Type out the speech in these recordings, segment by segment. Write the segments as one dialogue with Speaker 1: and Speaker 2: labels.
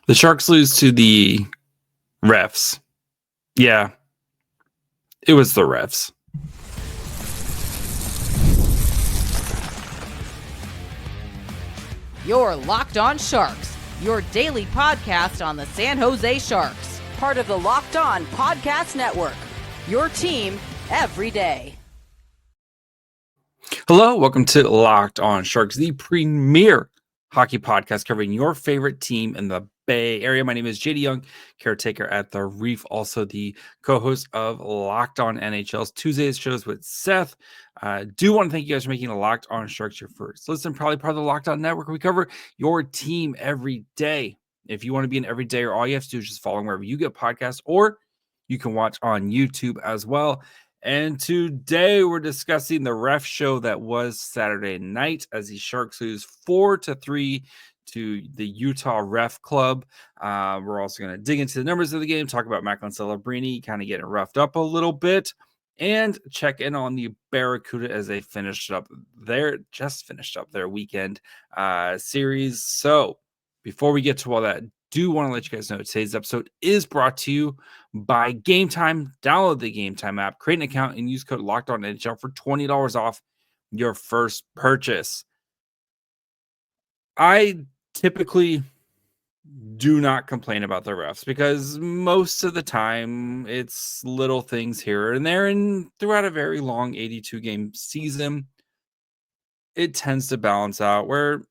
Speaker 1: The Sharks lose to the refs. Yeah, it was the refs.
Speaker 2: You're Locked On Sharks, your daily podcast on the San Jose Sharks, part of the Locked On Podcast Network, your team every day.
Speaker 1: Hello, welcome to Locked On Sharks, the premier hockey podcast covering your favorite team in the Bay Area. My name is JD Young, caretaker at the Reef, also the co-host of Locked On NHL's Tuesdays shows with Seth. Do want to thank you guys for making Locked On Sharks your first listen, probably part of the Locked On Network. We cover your team every day. If you want to be an everydayer, all you have to do is just follow wherever you get podcasts, or you can watch on YouTube as well. And today we're discussing the ref show that was Saturday night as the Sharks lose 4-3 to the Utah Ref Club. We're also going to dig into the numbers of the game, talk about Macklin Celebrini kind of getting roughed up a little bit, and check in on the Barracuda as they just finished up their weekend series. So before we get to all that, do want to let you guys know today's episode is brought to you by Game Time. Download the Game Time app, create an account, and use code LOCKEDONNHL for $20 off your first purchase. I typically do not complain about the refs because most of the time it's little things here and there, and throughout a very long 82 game season, it tends to balance out where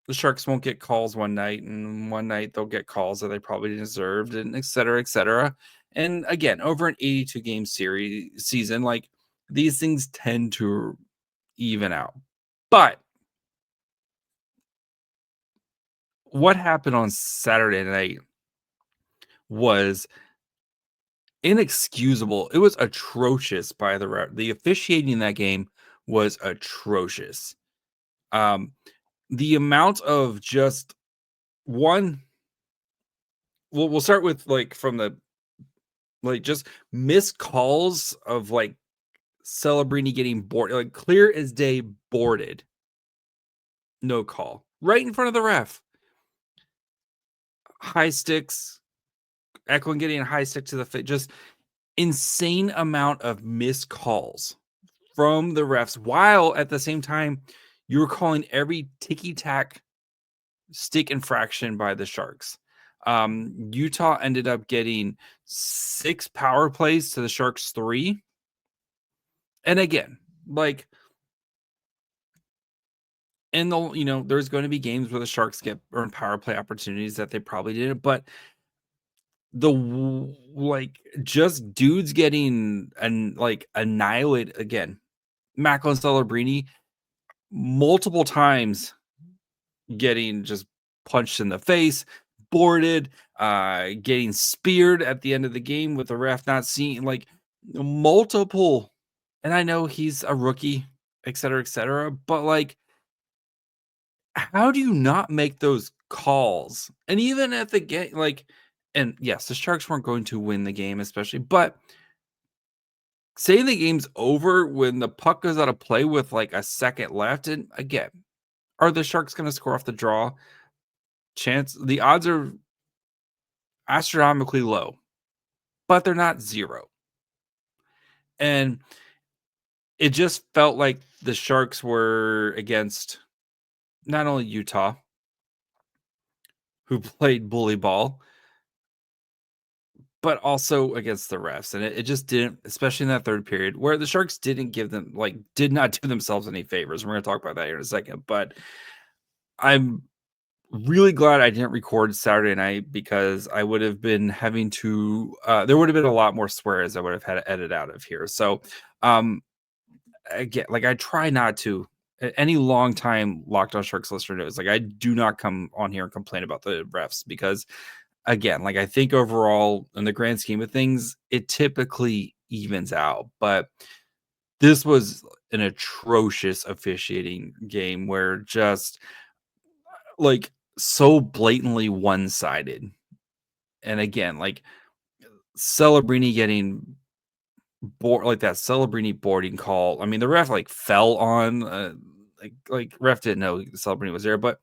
Speaker 1: the Sharks won't get calls one night, and one night they'll get calls that they probably deserved, and et cetera, et cetera. And again, over an 82 game season, like, these things tend to even out. But what happened on Saturday night was inexcusable. It was atrocious by the ref. The officiating in that game was atrocious. The amount of just one. We'll start with from the just missed calls of Celebrini getting boarded, clear as day boarded. No call. Right in front of the ref. High sticks. Eklund getting a high stick to the face. Just insane amount of missed calls from the refs, while at the same time you were calling every ticky-tack stick infraction by the Sharks. Utah ended up getting 6 power plays to the Sharks 3. And again, there's going to be games where the Sharks get earned power play opportunities that they probably didn't, but just dudes getting annihilated again. Macklin Celebrini multiple times getting just punched in the face, boarded, getting speared at the end of the game with the ref not seeing, multiple. And I know he's a rookie, et cetera, but how do you not make those calls? And even at the game, and yes, the Sharks weren't going to win the game, especially, but say the game's over when the puck goes out of play with a second left. And again, are the Sharks going to score off the draw? The odds are astronomically low, but they're not zero. And it just felt like the Sharks were against not only Utah, who played bully ball, but also against the refs. And it just didn't, especially in that third period, where the Sharks did not do themselves any favors. We're going to talk about that here in a second. But I'm really glad I didn't record Saturday night, because I would have been having to, there would have been a lot more swears I would have had to edit out of here. So, again, I try not to. Any long time Locked On Sharks listener knows, I do not come on here and complain about the refs, because again, I think overall in the grand scheme of things, it typically evens out. But this was an atrocious officiating game where just so blatantly one-sided. And again, Celebrini getting bored, that Celebrini boarding call. I mean, the ref fell on ref didn't know Celebrini was there, but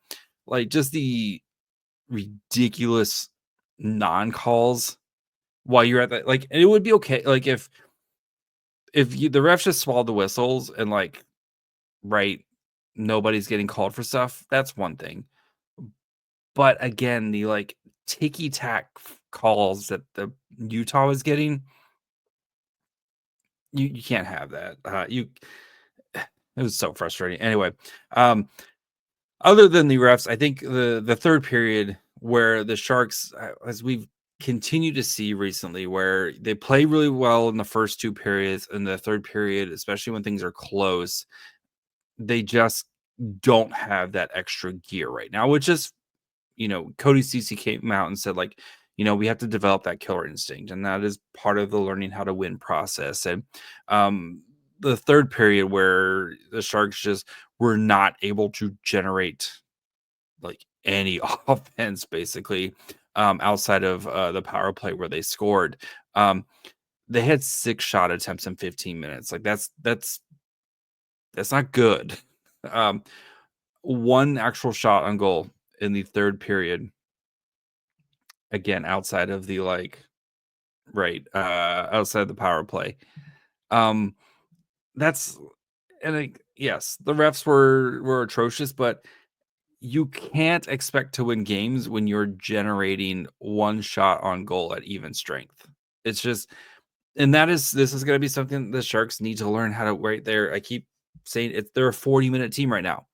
Speaker 1: just the ridiculous non-calls while you're at that. Like, and it would be okay, like, if the refs just swallowed the whistles and, like, right, nobody's getting called for stuff, that's one thing. But again, the, like, ticky-tack calls that the Utah was getting, you can't have that. It was so frustrating. Anyway, other than the refs, I think the third period where the Sharks, as we've continued to see recently, where they play really well in the first two periods, and the third period, especially when things are close, they just don't have that extra gear right now, which is, Cody Ceci came out and said, like, we have to develop that killer instinct, and that is part of the learning how to win process. And the third period where the Sharks just were not able to generate like any offense, basically, outside of the power play where they scored. They had 6 shot attempts in 15 minutes. Like, that's not good. Um, One actual shot on goal in the third period, again, outside of the, like, right, outside the power play. Um, that's and, like, yes, the refs were atrocious, but you can't expect to win games when you're generating 1 shot on goal at even strength. It's just, and this is gonna be something the Sharks need to learn how to, right there. I keep saying they're a 40-minute team right now,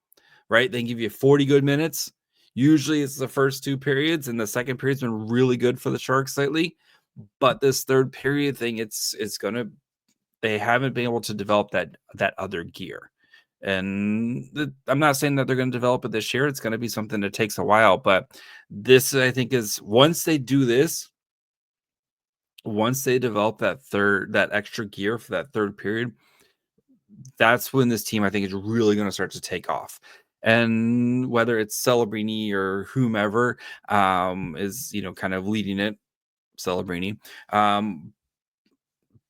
Speaker 1: right? They give you 40 good minutes. Usually it's the first 2 periods, and the second period's been really good for the Sharks lately. But this third period thing, it's gonna they haven't been able to develop that other gear. And I'm not saying that they're going to develop it this year. It's going to be something that takes a while, but this, I think, is once they do this, once they develop that extra gear for that third period, that's when this team, I think, is really going to start to take off. And whether it's Celebrini or whomever is, kind of leading it, Celebrini.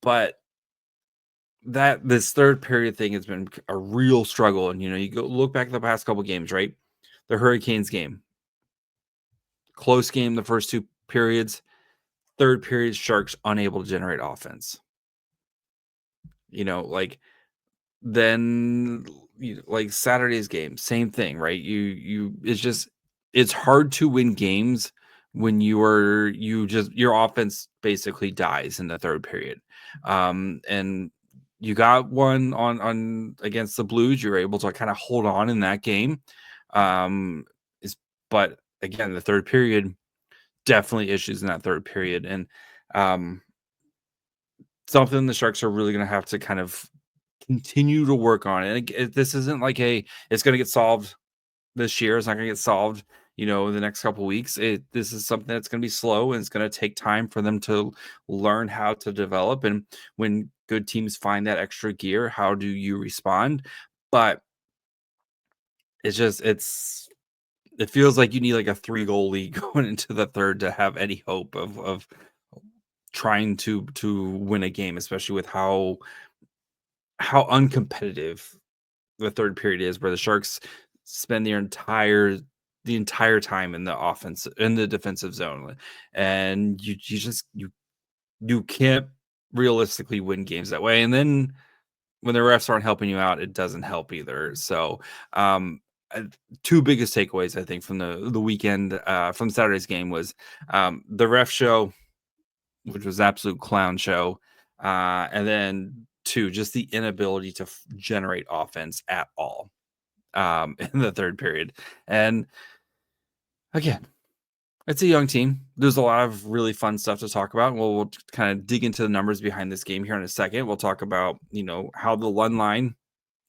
Speaker 1: But that this third period thing has been a real struggle. And, you go look back at the past couple games, right? The Hurricanes game, close game, the first 2 periods, third period, Sharks unable to generate offense. Like, then, like Saturday's game, same thing, right? It's hard to win games when your offense basically dies in the third period. And you got one on against the Blues. You're able to kind of hold on in that game. But again, the third period, definitely issues in that third period. And something the Sharks are really going to have to kind of continue to work on. And this isn't like it's going to get solved this year. It's not going to get solved, in the next couple of weeks. This is something that's going to be slow, and it's going to take time for them to learn how to develop. And when good teams find that extra gear, how do you respond? But it feels like you need like a 3-goal lead going into the third to have any hope of trying to win a game, especially with how uncompetitive the third period is, where the Sharks spend the entire time in the defensive zone, and you can't realistically win games that way. And then when the refs aren't helping you out, it doesn't help either. So, 2 biggest takeaways, I think, from the weekend, from Saturday's game was the ref show, which was an absolute clown show, and then 2, just the inability to generate offense at all in the third period. And again, it's a young team. There's a lot of really fun stuff to talk about. We'll kind of dig into the numbers behind this game here in a second. We'll talk about, how the Lund line,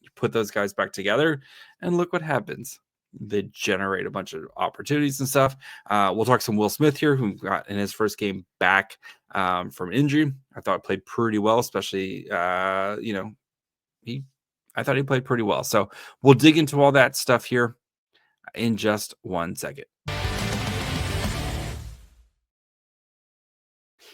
Speaker 1: you put those guys back together, and look what happens. They generate a bunch of opportunities and stuff. We'll talk some Will Smith here, who got in his first game back from injury. I thought played pretty well, especially, I thought he played pretty well. So we'll dig into all that stuff here in just 1 second.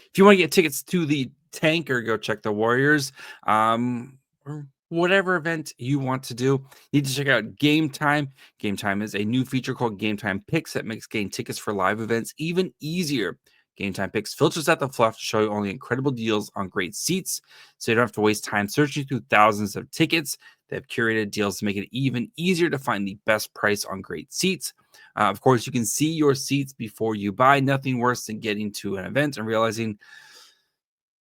Speaker 1: If you want to get tickets to the Tank or go check the Warriors, we're whatever event you want to do, you need to check out Game Time. Game Time is a new feature called Game Time Picks that makes getting tickets for live events even easier. Game Time Picks filters out the fluff to show you only incredible deals on great seats, so you don't have to waste time searching through thousands of tickets. They have curated deals to make it even easier to find the best price on great seats. Of course, you can see your seats before you buy. Nothing worse than getting to an event and realizing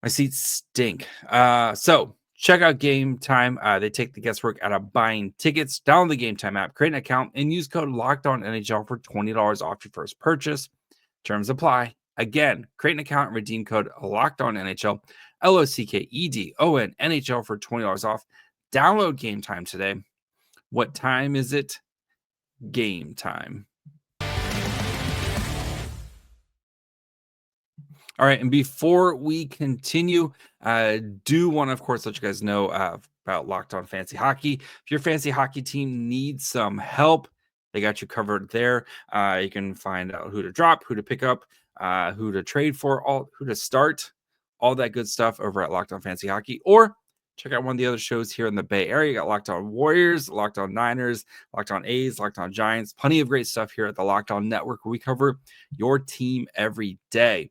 Speaker 1: my seats stink. So check out Game Time. They take the guesswork out of buying tickets. Download the Game Time app, create an account, and use code LOCKEDONNHL for $20 off your first purchase. Terms apply. Again, create an account and redeem code LOCKEDONNHL, LOCKEDON NHL for $20 off. Download Game Time today. What time is it? Game time. All right, and before we continue, do want to, of course, let you guys know about Locked On Fantasy Hockey. If your fantasy hockey team needs some help, they got you covered there. You can find out who to drop, who to pick up, who to trade for, who to start, all that good stuff over at Locked On Fantasy Hockey. Or check out one of the other shows here in the Bay Area. You got Locked On Warriors, Locked On Niners, Locked On A's, Locked On Giants. Plenty of great stuff here at the Locked On Network where we cover your team every day.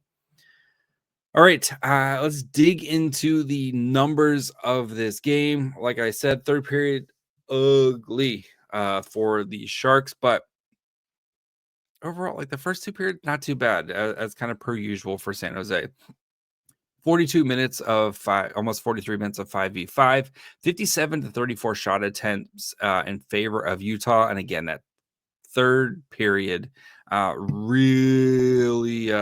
Speaker 1: All right, let's dig into the numbers of this game. Like I said, third period, ugly for the Sharks, but overall, like the first two periods, not too bad, as kind of per usual for San Jose. 42 minutes of almost 43 minutes of 5v5, 57 to 34 shot attempts in favor of Utah. And again, that third period really,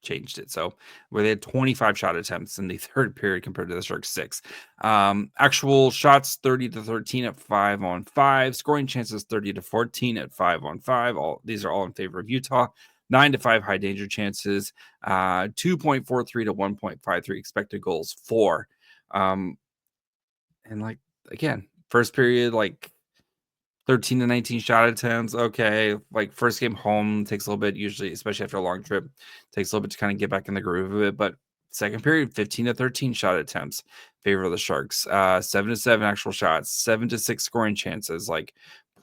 Speaker 1: changed it. So where they had 25 shot attempts in the third period compared to the Sharks 6. Actual shots 30 to 13 at 5-on-5, scoring chances 30 to 14 at 5-on-5. All these are all in favor of Utah. 9 to 5 high danger chances, 2.43 to 1.53 expected goals for. And like again, first period, like 13 to 19 shot attempts. Okay. Like first game home takes a little bit, usually, especially after a long trip, takes a little bit to kind of get back in the groove of it. But second period, 15 to 13 shot attempts, favor of the Sharks. 7 to 7 actual shots, 7 to 6 scoring chances, like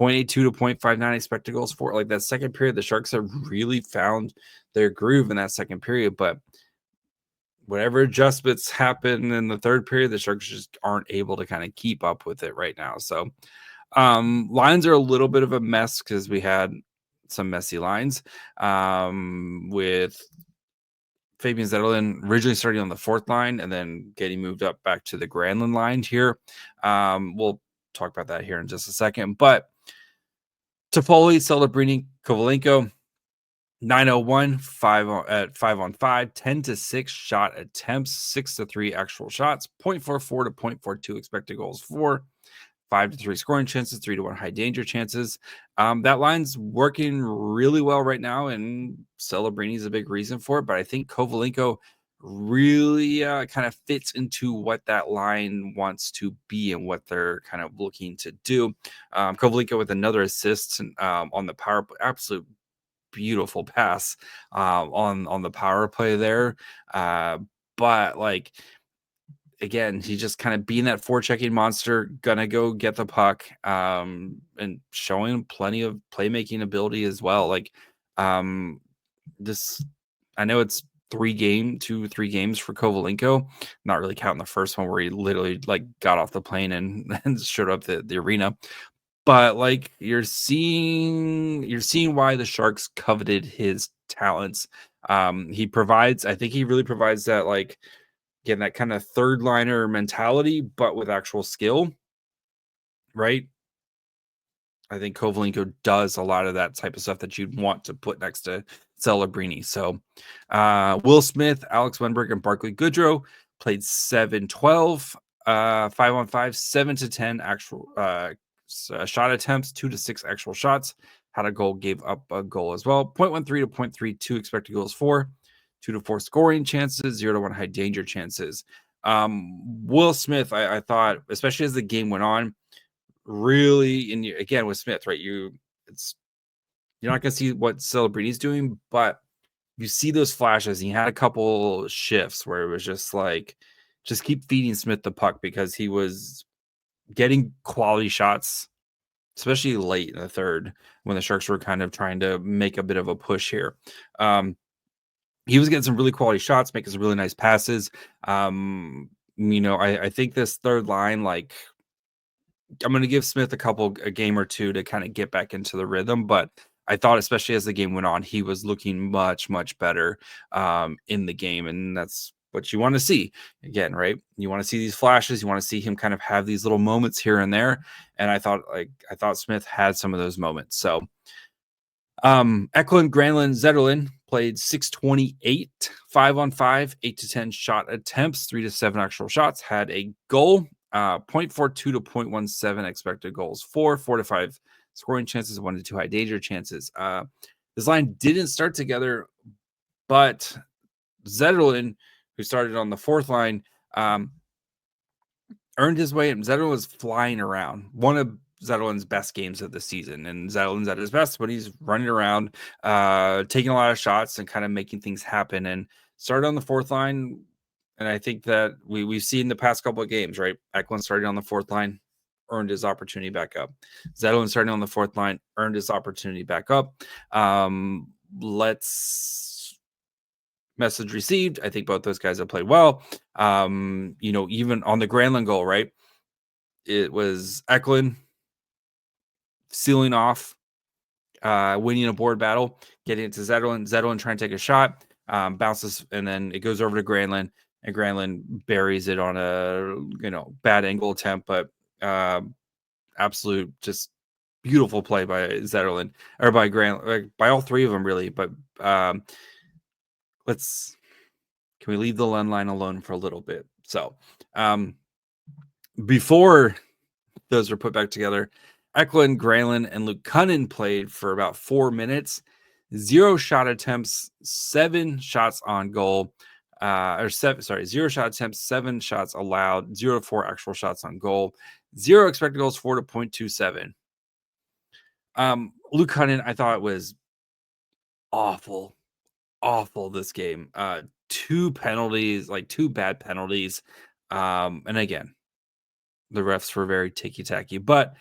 Speaker 1: 0.82 to 0.59 expected goals for. Like that second period, the Sharks have really found their groove in that second period. But whatever adjustments happen in the third period, the Sharks just aren't able to kind of keep up with it right now. So lines are a little bit of a mess because we had some messy lines with Fabian Zetterlund originally starting on the fourth line and then getting moved up back to the Granlund line here. We'll talk about that here in just a second. But Toffoli, Celebrini, Kovalenko, 901, 5-on-5, 10 to 6 shot attempts, 6 to 3 actual shots, 0.44 to 0.42 expected goals for. 5 to 3 scoring chances, 3 to 1 high danger chances. That line's working really well right now, and Celebrini is a big reason for it. But I think Kovalenko really kind of fits into what that line wants to be and what they're kind of looking to do. Kovalenko with another assist on the power play, absolute beautiful pass on the power play there. But like, again, he's just kind of being that forechecking monster, gonna go get the puck, and showing plenty of playmaking ability as well. Like, this, I know it's 3 games for Kovalenko, not really counting the first one where he literally like got off the plane and, and showed up the arena. But like you're seeing why the Sharks coveted his talents. He provides, I think he really provides that, like, again, that kind of third liner mentality, but with actual skill, right? I think Kovalenko does a lot of that type of stuff that you'd want to put next to Celebrini. So Will Smith, Alex Wenberg, and Barclay Goodrow played 7-12, 5-on-5, 7 to 10 actual shot attempts, 2 to 6 actual shots. Had a goal, gave up a goal as well. 0.13 to 0.32 expected goals for. 2 to 4 scoring chances, 0 to 1 high danger chances. Will Smith, I thought, especially as the game went on, really, and again with Smith, right? You're not going to see what Celebrini's doing, but you see those flashes. And he had a couple shifts where it was just just keep feeding Smith the puck because he was getting quality shots, especially late in the third when the Sharks were kind of trying to make a bit of a push here. He was getting some really quality shots, making some really nice passes. I think this third line, like, I'm going to give Smith a game or two to kind of get back into the rhythm, but I thought, especially as the game went on, he was looking much, much better in the game, and that's what you want to see again, right? You want to see these flashes, you want to see him kind of have these little moments here and there, and I thought Smith had some of those moments. So Eklund, Granlund, Zetterlund played 628, 5-on-5, 8 to 10 shot attempts, 3 to 7 actual shots, had a goal, 0.42 to 0.17 expected goals, 4 to 5 scoring chances, 1 to 2 high danger chances. This line didn't start together, but Zetterlund, who started on the fourth line, earned his way, and Zetterlund was flying around. One of Zetterlund's best games of the season, and Zetterlund's at his best when he's running around, taking a lot of shots and kind of making things happen. And started on the fourth line, and I think that we've seen the past couple of games, right? Eklund started on the fourth line, earned his opportunity back up. Zetterlund starting on the fourth line, earned his opportunity back up. Message received. I think both those guys have played well. Even on the Granlund goal, right? It was Eklund sealing off, winning a board battle, getting it to Zetterlund. Zetterlund trying to take a shot, bounces, and then it goes over to Granlund, and Granlund buries it on a bad angle attempt, but absolute just beautiful play by Zetterlund or by Granlund, by all three of them really. But can we leave the Lund line alone for a little bit? So before those are put back together, Eklund, Granlund, and Luke Cunnin played for about 4 minutes. 0 shot attempts, 7 shots on goal. 0 shot attempts, 7 shots allowed, 0 to 4 actual shots on goal, 0 expected goals, 4 to 0.27. Luke Cunnin, I thought was awful this game. 2 penalties, like 2 bad penalties. And again, the refs were very ticky-tacky, but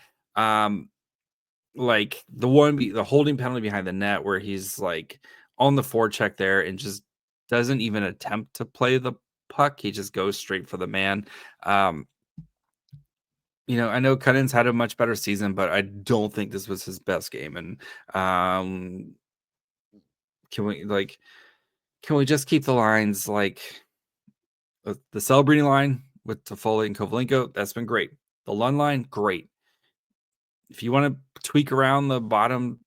Speaker 1: like the holding penalty behind the net where he's like on the forecheck there and just doesn't even attempt to play the puck. He just goes straight for the man. I know Cunnin's had a much better season, but I don't think this was his best game. And can we just keep the lines like the celebrating line with Toffoli and Kovalenko? That's been great. The Lund line, great. If you want to tweak around the bottom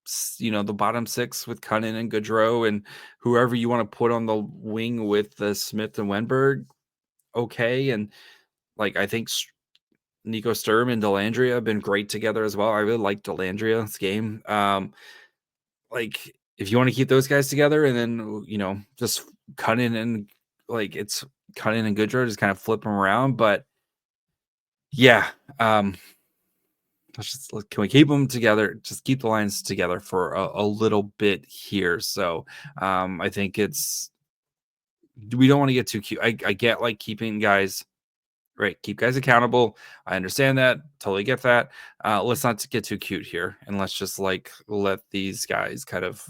Speaker 1: 6 with Cunnin and Gaudreau and whoever you want to put on the wing with the Smith and Wenberg, okay. And like, I think Nico Sturm and Dellandrea have been great together as well. I really like Dellandrea's game. Like, if you want to keep those guys together and then, just Cunnin and like it's Cunnin and Gaudreau, just kind of flip them around. But yeah, can we keep them together? Just keep the lines together for a little bit here. So I think we don't want to get too cute. I get like keeping guys, right? Keep guys accountable. I understand that. Totally get that. Let's not get too cute here. And let's just like let these guys kind of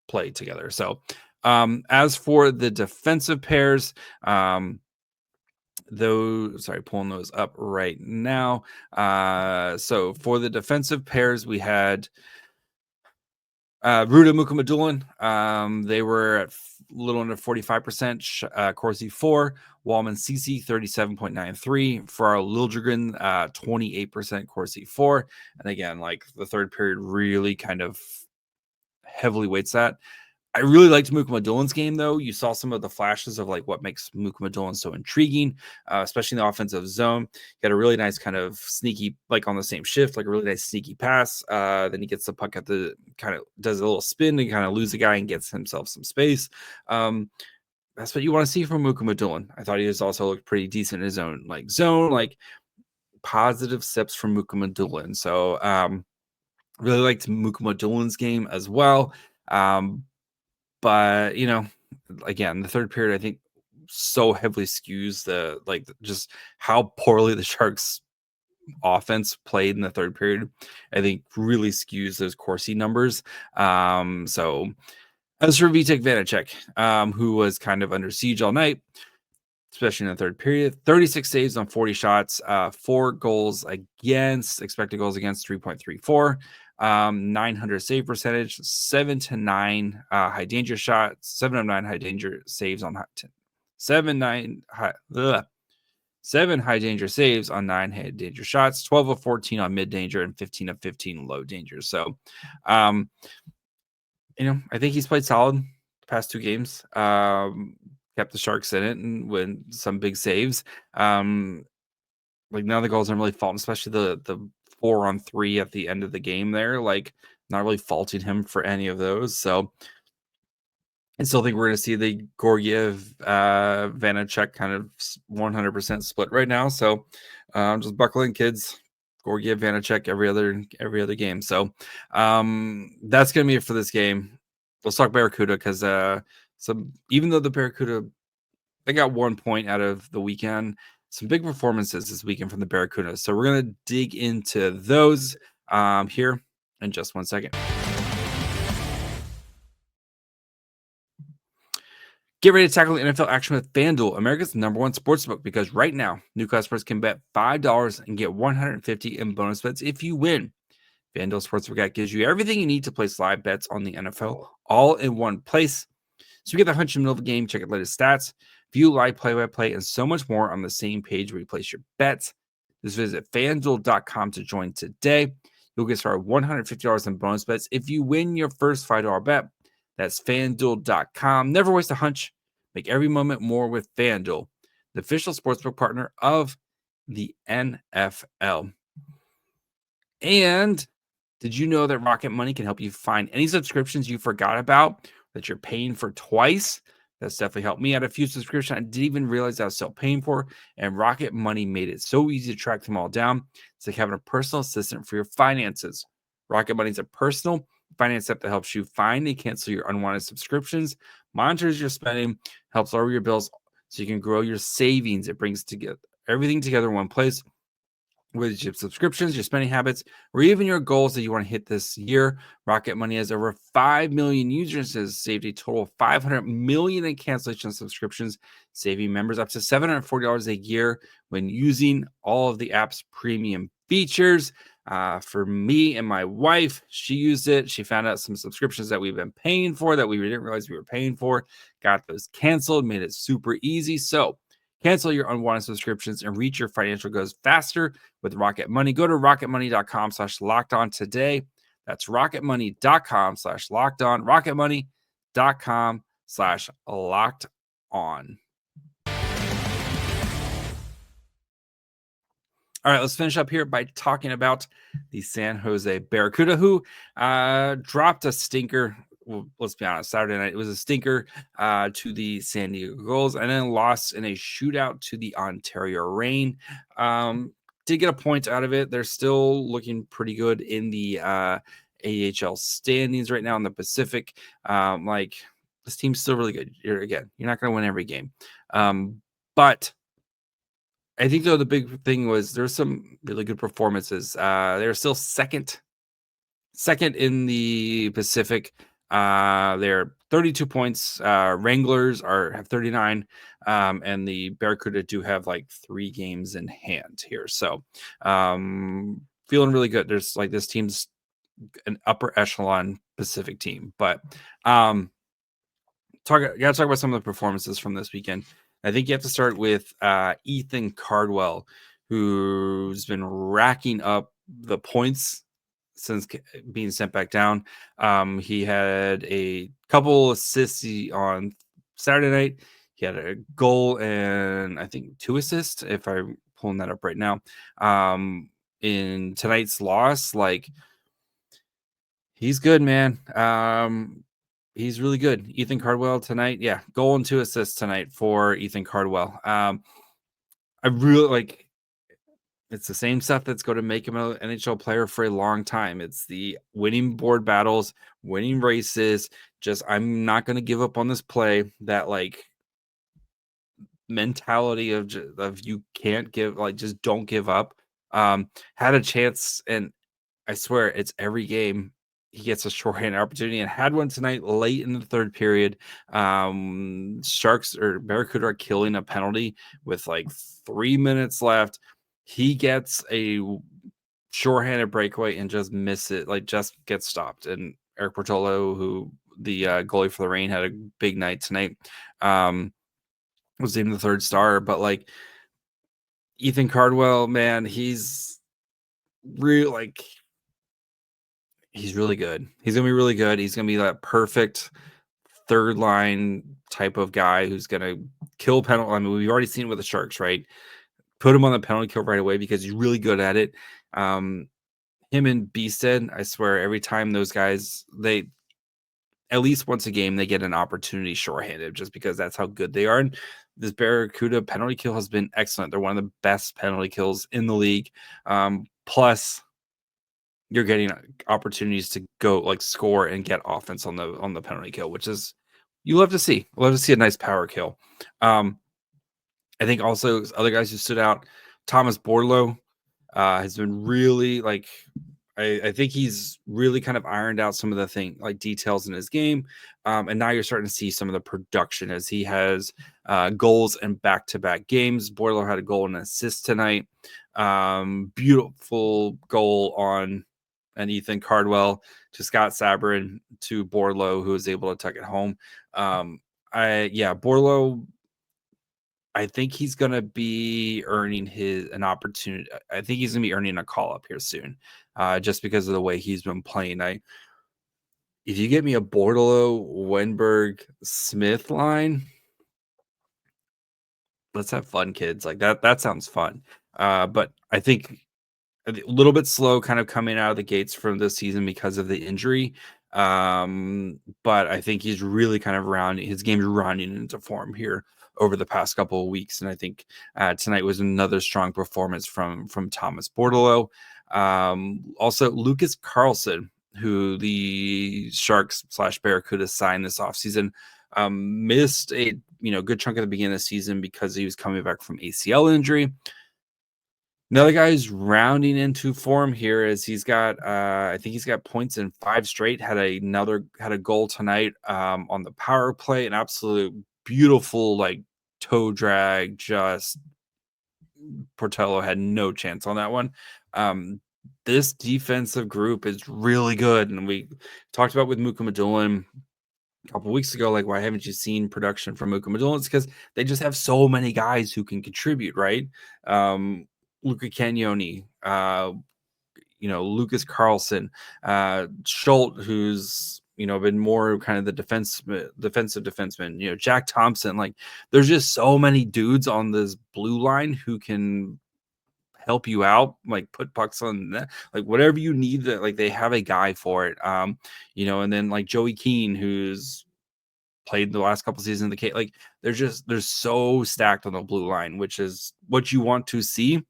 Speaker 1: play together. So as for the defensive pairs, pulling those up right now. So for the defensive pairs, we had Ruda Mukhamadullin. They were at little under 45%. Corsi 4, Wallman Ceci 37.93, Ferraro Liljegren 28%, Corsi 4. And again, like the third period really kind of heavily weights that. I really liked Mukhamadulin's game, though. You saw some of the flashes of like what makes Mukhamadullin so intriguing, especially in the offensive zone. He had a really nice kind of sneaky, like on the same shift, like a really nice sneaky pass. Then he gets the puck at the kind of does a little spin and kind of lose the guy and gets himself some space. That's what you want to see from Mukhamadullin. I thought he was also looked pretty decent in his own like zone, like positive steps from Mukhamadullin. So really liked Mukhamadulin's game as well. But again, the third period, I think so heavily skews just how poorly the Sharks offense played in the third period. I think really skews those Corsi numbers. So as for Vitek Vanacek, who was kind of under siege all night, especially in the third period, 36 saves on 40 shots, 4 goals against, expected goals against 3.34, 900 save percentage, 7 to 9 high danger shots, 7 of 9 high danger saves on 7 high danger saves on 9 high danger shots, 12 of 14 on mid danger, and 15 of 15 low danger. So, I think he's played solid the past 2 games. Kept the Sharks in it and win some big saves. None of the goals aren't really faulting, especially the 4-on-3 at the end of the game there. Not really faulting him for any of those. So I still think we're going to see the Gorgiev Vanacek kind of 100% split right now. So just buckle in, kids. Gorgiev Vanacek every other game. So that's going to be it for this game. Let's talk Barracuda because even though the Barracuda, they got 1 point out of the weekend, some big performances this weekend from the Barracuda. So we're going to dig into those here in just 1 second. Get ready to tackle the NFL action with FanDuel, America's #1 sportsbook, because right now, new customers can bet $5 and get $150 in bonus bets if you win. FanDuel Sportsbook app gives you everything you need to place live bets on the NFL all in one place. So you get the hunch in the middle of the game, check out latest stats, view live play-by-play, and so much more on the same page where you place your bets. Just visit FanDuel.com to join today. You'll get started $150 in bonus bets if you win your first $5 bet. That's FanDuel.com. Never waste a hunch. Make every moment more with FanDuel, the official sportsbook partner of the NFL. And did you know that Rocket Money can help you find any subscriptions you forgot about that you're paying for twice? That's definitely helped me out. A few subscriptions I didn't even realize I was still paying for, and Rocket Money made it so easy to track them all down. It's like having a personal assistant for your finances. Rocket Money is a personal finance app that helps you find and cancel your unwanted subscriptions, monitors your spending, helps lower your bills so you can grow your savings. It brings together everything together in one place. Whether it's your subscriptions, your spending habits, or even your goals that you want to hit this year, Rocket Money has over 5 million users, has saved a total of $500 million in cancellation subscriptions, saving members up to $740 a year when using all of the app's premium features. For me and my wife, she used it. She found out some subscriptions that we've been paying for that we didn't realize we were paying for, got those canceled, made it super easy. So cancel your unwanted subscriptions and reach your financial goals faster with Rocket Money. Go to rocketmoney.com/lockedon today. That's rocketmoney.com/lockedon. rocketmoney.com/lockedon. All right, let's finish up here by talking about the San Jose Barracuda, who dropped a stinker. Well, let's be honest, Saturday night, it was a stinker to the San Diego Gulls, and then lost in a shootout to the Ontario Reign. Did get a point out of it. They're still looking pretty good in the AHL standings right now in the Pacific. This team's still really good. You're not going to win every game. But I think, though, the big thing was there's some really good performances. They're still second in the Pacific. They're 32 points. Wranglers have 39, and the Barracuda do have 3 games in hand here. So feeling really good. There's this team's an upper echelon Pacific team, but gotta talk about some of the performances from this weekend. I think you have to start with Ethan Cardwell, who's been racking up the points since being sent back down. He had a couple assists on Saturday night. He had a goal and I think 2 assists, if I'm pulling that up right now. In tonight's loss, he's good, man. He's really good. Ethan Cardwell tonight. Yeah. Goal and 2 assists tonight for Ethan Cardwell. I really it's the same stuff that's going to make him an NHL player for a long time. It's the winning board battles, winning races. I'm not going to give up on this play that mentality of you can't give, like, just don't give up. Had a chance, and I swear it's every game he gets a shorthand opportunity, and had one tonight late in the third period. Sharks or Barracuda are killing a penalty with like 3 minutes left. He gets a shorthanded breakaway and just miss it, like just gets stopped. And Eric Portolo, who the goalie for the Reign, had a big night tonight. Was named the third star, but like Ethan Cardwell, man, he's really he's really good. He's gonna be really good. He's gonna be that perfect third line type of guy who's gonna kill penalty. I mean, we've already seen it with the Sharks, right? Put him on the penalty kill right away because he's really good at it. Him and Beasted, I swear, every time those guys, they at least once a game they get an opportunity shorthanded, just because that's how good they are. And this Barracuda penalty kill has been excellent. They're one of the best penalty kills in the league. Plus, you're getting opportunities to go like score and get offense on the penalty kill, which is you love to see. Love to see a nice power kill. I think also other guys who stood out, Thomas Bordelow has been really like I think he's really kind of ironed out some of the details in his game. And now you're starting to see some of the production as he has goals in back-to-back games. Bordelow had a goal and an assist tonight. Beautiful goal on and Ethan Cardwell to Scott Sabrin to Bordelow, who was able to tuck it home. Bordelow, I think he's going to be earning an opportunity. I think he's going to be earning a call up here soon, just because of the way he's been playing. If you get me a Bordelow, Wenberg, Smith line, let's have fun, kids. Like that sounds fun. But I think a little bit slow kind of coming out of the gates from this season because of the injury. But I think he's really kind of his game's rounding into form here over the past couple of weeks. And I think tonight was another strong performance from Thomas Bordelow. Also Lucas Carlson, who the Sharks / Barracuda signed this offseason, missed a good chunk at the beginning of the season because he was coming back from ACL injury. Another guy who's rounding into form here is he's got I think he's got points in 5 straight. Had a goal tonight on the power play, an absolute beautiful toe drag. Just Portello had no chance on that one. This defensive group is really good, and we talked about with Muka Madulin a couple weeks ago, like, why haven't you seen production from Muka Madulin? It's because they just have so many guys who can contribute, right? Luca Cagnoni, Lucas Carlson, Schultz, who's been more kind of the defensive defenseman, Jack Thompson. Like, there's just so many dudes on this blue line who can help you out, like put pucks on that, like whatever you need, that like they have a guy for it. And then like Joey Keane, who's played the last couple seasons in the K, like they're so stacked on the blue line, which is what you want to see.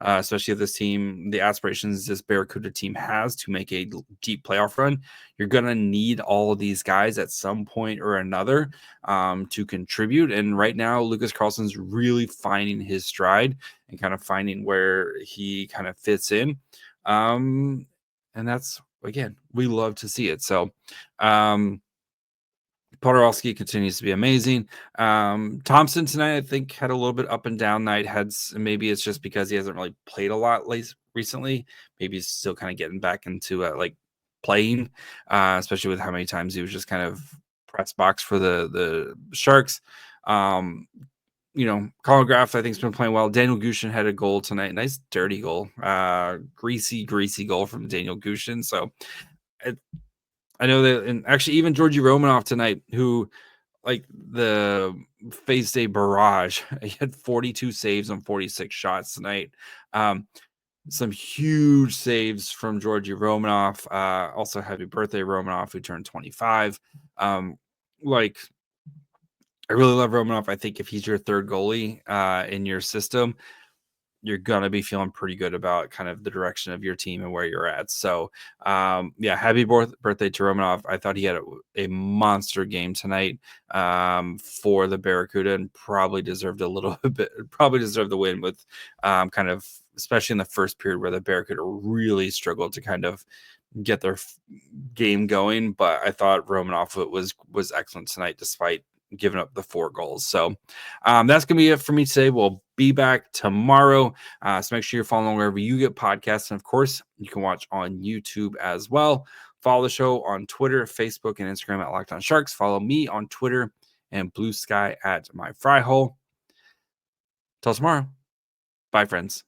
Speaker 1: Especially if this team, the aspirations this Barracuda team has to make a deep playoff run, you're going to need all of these guys at some point or another to contribute. And right now, Lucas Carlson's really finding his stride and kind of finding where he kind of fits in. And that's, again, we love to see it. So, Podorowski continues to be amazing. Thompson tonight, I think, had a little bit up and down night. Maybe it's just because he hasn't really played a lot recently. Maybe he's still kind of getting back into playing, especially with how many times he was just kind of press box for the Sharks. Colin Graff, I think, has been playing well. Daniel Gushin had a goal tonight. Nice dirty goal. Greasy goal from Daniel Gushin. So I know that, and actually even Georgi Romanov tonight, who the faced a barrage. He had 42 saves on 46 shots tonight. Some huge saves from Georgi Romanov. Also, happy birthday, Romanov, who turned 25. I really love Romanov. I think if he's your third goalie in your system, you're gonna be feeling pretty good about kind of the direction of your team and where you're at. So, happy birthday to Romanov. I thought he had a monster game tonight for the Barracuda, and probably deserved a little bit. Probably deserved the win with kind of, especially in the first period where the Barracuda really struggled to kind of get their game going. But I thought Romanov was excellent tonight, despite giving up the 4 goals. So that's gonna be it for me today. We'll be back tomorrow. So make sure you're following wherever you get podcasts, and of course you can watch on YouTube as well. Follow the show on Twitter, Facebook, and Instagram at Locked On Sharks. Follow me on Twitter and Blue Sky at My Fry Hole. Till tomorrow. Bye, friends.